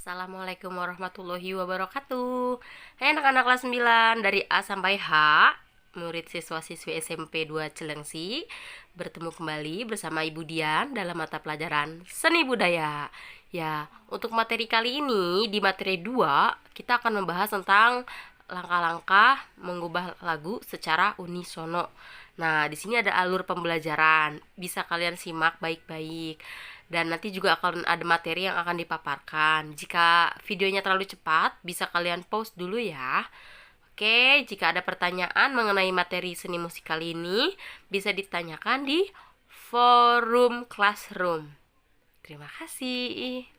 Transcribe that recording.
Assalamualaikum warahmatullahi wabarakatuh. Hai anak-anak kelas 9 dari A sampai H, murid siswa-siswi SMP 2 Cilengsi, bertemu kembali bersama Ibu Dian dalam mata pelajaran Seni Budaya. Ya, untuk materi kali ini di materi 2 kita akan membahas tentang langkah-langkah mengubah lagu secara unisono. Nah, di sini ada alur pembelajaran. Bisa kalian simak baik-baik. Dan nanti juga akan ada materi yang akan dipaparkan. Jika videonya terlalu cepat, bisa kalian pause dulu ya. Oke, jika ada pertanyaan mengenai materi seni musik kali ini, bisa ditanyakan di forum classroom. Terima kasih.